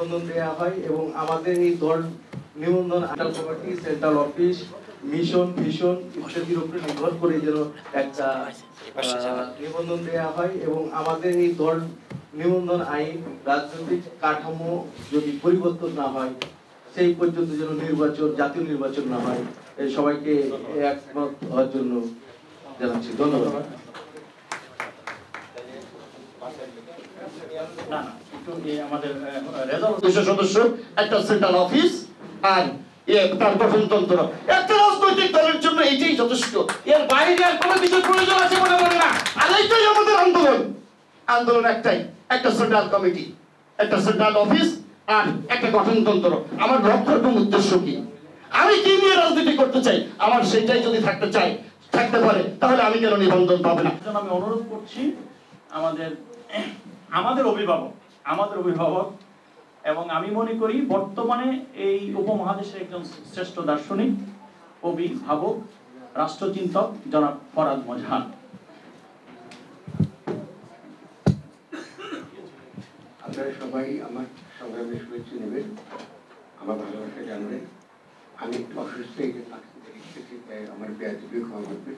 নিবন্ধন দেওয়া হয় এবং আমাদের এই দল নিবন্ধন committee, central office, mission vision ইত্যাদির উপরে নির্ভর করে যেন একটা নিবন্ধন দেওয়া হয় এবং আমাদের এই দল নিবন্ধন আইন রাজনৈতিক কাঠামো যদি পরিবর্তন না হয় সেই পর্যন্ত যেন নির্বাচন, জাতীয় নির্বাচন না হয়, সবাইকে একমত হওয়ার জন্য জানাচ্ছি। ধন্যবাদ। সদস্য, একটা সেন্ট্রাল অফিস আর তার গঠনতন্ত্র, একটা রাজনৈতিক দলের জন্য এইটাই যথেষ্ট। এর বাইরে আর কোনো কিছু প্রয়োজন আছে মনে করি না। আর এইটাই আমাদের আন্দোলন। আন্দোলন একটাই, একটা সেন্ট্রাল কমিটি, একটা সেন্ট্রাল অফিস আর একটা গঠনতন্ত্র। আমার লক্ষ্য এবং উদ্দেশ্য কি, আমি কি নিয়ে রাজনীতি করতে চাই, আমার সেইটাই যদি থাকতে পারে তাহলে আমি কেন নিবন্ধন পাবে না। আমি অনুরোধ করছি আমাদের অভিভাবক এবং আমি মনে করি বর্তমানে এই উপমহাদেশের একজন শ্রেষ্ঠ দার্শনিক, কবি, ভাবক, রাষ্ট্রচিন্তক জনাব ফরাদ মজহান। আপনারা সবাই আমার সংগ্রামে শুভেচ্ছা নেবেন, আমার ভালোবাসা জানবেন। আমি একটু অসুস্থ, এই জন্য আমার বেয়াদবি ক্ষমা করবেন।